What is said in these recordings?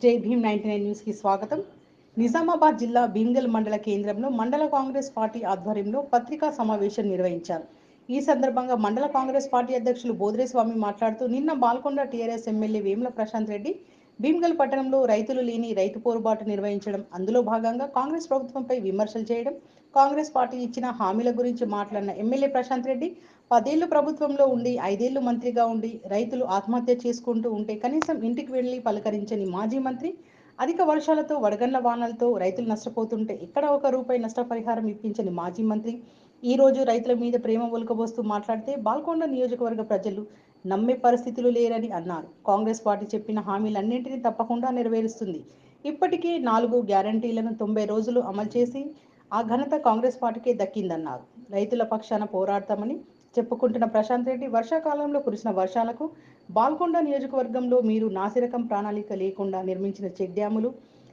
జై భీమ్ 99 న్యూస్ కి స్వాగతం. నిజామాబాద్ జిల్లా భీమ్గల్ మండల కేంద్రంలో మండల కాంగ్రెస్ పార్టీ ఆధ్వర్యంలో పత్రికా సమావేశం నిర్వహించారు. ఈ సందర్భంగా మండల కాంగ్రెస్ పార్టీ అధ్యక్షులు బోద్రేస్వామి మాట్లాడుతూ నిన్న బాల్కొండ టీఆర్ఎస్ ఎమ్మెల్యే వేముల ప్రశాంత్ రెడ్డి భీమ్గల్ పట్టణంలో రైతులు లేని రైతు పోరుబాటు నిర్వహించడం, అందులో భాగంగా కాంగ్రెస్ ప్రభుత్వంపై విమర్శలు చేయడం, కాంగ్రెస్ పార్టీ ఇచ్చిన హామీల గురించి మాట్లాడిన ఎమ్మెల్యే ప్రశాంత్ రెడ్డి 10 ఏళ్లు ప్రభుత్వంలో ఉండి 5 ఏళ్లు మంత్రిగా ఉండి రైతులు ఆత్మహత్య చేసుకుంటూ ఉంటే కనీసం ఇంటికి వెళ్లి పలకరించని మాజీ మంత్రి, అధిక వర్షాలతో వడగండ్ల వానలతో రైతులు నష్టపోతుంటే ఎక్కడ ఒక రూపాయి నష్టపరిహారం ఇప్పించని మాజీ మంత్రి ఈ రోజు రైతుల మీద ప్రేమ ఒలకబోస్తూ మాట్లాడితే బాల్కొండ నియోజకవర్గ ప్రజలు నమ్మే పరిస్థితులు లేరని అన్నారు. కాంగ్రెస్ పార్టీ చెప్పిన హామీలన్నింటినీ తప్పకుండా నెరవేరుస్తుంది. ఇప్పటికే 4 గ్యారంటీలను 90 రోజులు అమలు చేసి ఆ ఘనత కాంగ్రెస్ పార్టీకే దక్కిందన్నారు. రైతుల పక్షాన పోరాడతామని చెప్పుకుంటున్న ప్రశాంత్ రెడ్డి వర్షాకాలంలో కురిసిన వర్షాలకు బాల్కొండ నియోజకవర్గంలో మీరు నాసిరకం ప్రణాళిక లేకుండా నిర్మించిన చెక్ డ్యాములు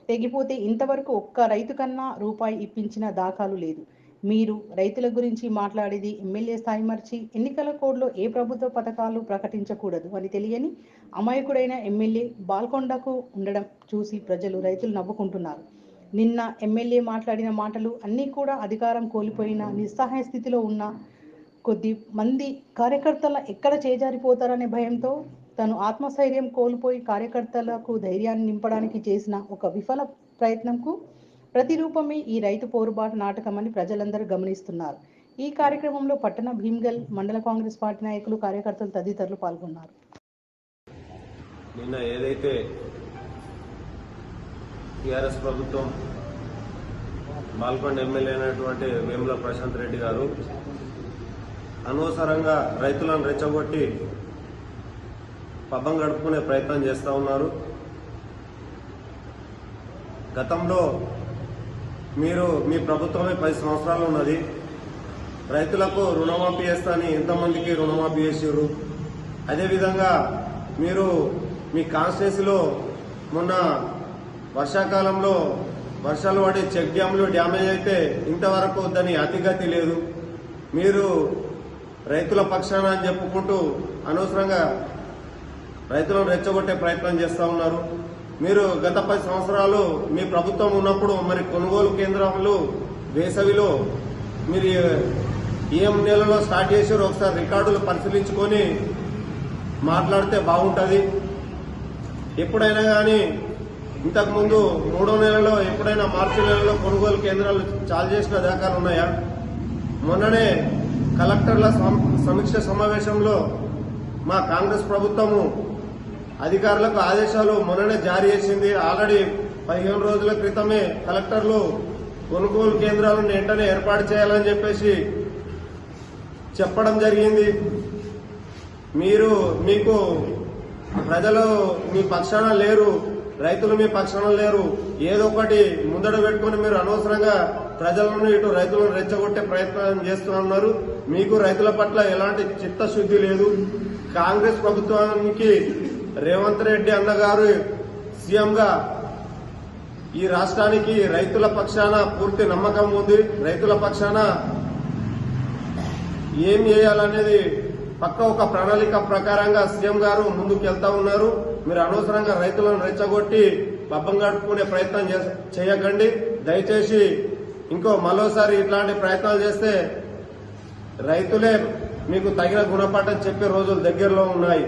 తెగిపోతే ఇంతవరకు ఒక్క రైతు కన్నా రూపాయి ఇప్పించిన దాఖలు లేదు. మీరు రైతుల గురించి మాట్లాడేది ఎమ్మెల్యే స్థాయి మర్చి ఎన్నికల కోడ్లో ఏ ప్రభుత్వ పథకాలు ప్రకటించకూడదు అని తెలియని అమాయకుడైన ఎమ్మెల్యే బాల్కొండకు ఉండడం చూసి ప్రజలు రైతులు నవ్వుకుంటున్నారు. నిన్న ఎమ్మెల్యే మాట్లాడిన మాటలు అన్నీ కూడా అధికారం కోల్పోయిన నిస్సహాయ స్థితిలో ఉన్న కొద్ది మంది కార్యకర్తల ఎక్కడ చేజారిపోతారనే భయంతో తను ఆత్మస్థైర్యం కోల్పోయి కార్యకర్తలకు ధైర్యాన్ని నింపడానికి చేసిన ఒక విఫల ప్రయత్నంకు ప్రతిరూపమే ఈ రైతు పోరుబాటు నాటకమని ప్రజలందరూ గమనిస్తున్నారు. ఈ కార్యక్రమంలో పట్టణ భీమ్గల్ మండల కాంగ్రెస్ పార్టీ నాయకులు, కార్యకర్తలు తదితరులు పాల్గొన్నారు. నిన్న ఏదైతే టీఆర్ఎస్ ప్రభుత్వం బాల్కొండ ఎమ్మెల్యే అయినటువంటి వేముల ప్రశాంత్ రెడ్డి గారు అనవసరంగా రైతులను రెచ్చగొట్టి పబ్బం గడుపుకునే ప్రయత్నం చేస్తూ ఉన్నారు. గతంలో మీరు మీ ప్రభుత్వమే 10 సంవత్సరాలు ఉన్నది, రైతులకు రుణమాఫీ చేస్తాని ఎంతమందికి రుణమాఫీ చేసారు. అదేవిధంగా మీరు మీ కాన్స్టిట్యూన్సీలో మొన్న వర్షాకాలంలో వర్షాలు పడి చెక్ డ్యాములు డ్యామేజ్ అయితే ఇంతవరకు దాని అతిగతి లేదు. మీరు రైతుల పక్షాన అని చెప్పుకుంటూ అనవసరంగా రైతులను రెచ్చగొట్టే ప్రయత్నం చేస్తూ ఉన్నారు. మీరు గత 10 సంవత్సరాలు మీ ప్రభుత్వం ఉన్నప్పుడు మరి కొనుగోలు కేంద్రాలు వేసవిలో మీరు ఏం నెలలో స్టార్ట్ చేశారో ఒకసారి రికార్డులు పరిశీలించుకొని మాట్లాడితే బాగుంటుంది. ఎప్పుడైనా కానీ ఇంతకుముందు 3వ నెలలో ఎప్పుడైనా మార్చి నెలలో కొనుగోలు కేంద్రాలు చాలు చేసిన దాఖలు ఉన్నాయా? మొన్ననే కలెక్టర్ల సమీక్ష సమావేశంలో మా కాంగ్రెస్ ప్రభుత్వము అధికారులకు ఆదేశాలు మొన్ననే జారీ చేసింది. ఆల్రెడీ 15 రోజుల క్రితమే కలెక్టర్లు కొనుగోలు కేంద్రాలను వెంటనే ఏర్పాటు చేయాలని చెప్పేసి చెప్పడం జరిగింది. మీకు ప్రజలు మీ పక్షాన లేరు, రైతులు మీ పక్షాన లేరు. ఏదో ఒకటి ముందడ పెట్టుకుని మీరు అనవసరంగా ప్రజలను ఇటు రైతులను రెచ్చగొట్టే ప్రయత్నం చేస్తున్నారు. మీకు రైతుల పట్ల ఎలాంటి చిత్తశుద్ధి లేదు. కాంగ్రెస్ ప్రభుత్వానికి రేవంత్ రెడ్డి అన్నగారు సీఎంగా ఈ రాష్ట్రానికి రైతుల పక్షాన పూర్తి నమ్మకం ఉంది. రైతుల పక్షాన ఏం చేయాలనేది పక్క ఒక ప్రణాళిక ప్రకారంగా సీఎం గారు ముందుకు వెళ్తా ఉన్నారు. మీరు అనవసరంగా రైతులను రెచ్చగొట్టి పబ్బం గడుపుకునే ప్రయత్నం చేయకండి. దయచేసి మరోసారి ఇట్లాంటి ప్రయత్నాలు చేస్తే రైతులే మీకు తగిన గుణపాఠం చెప్పే రోజులు దగ్గరలో ఉన్నాయి.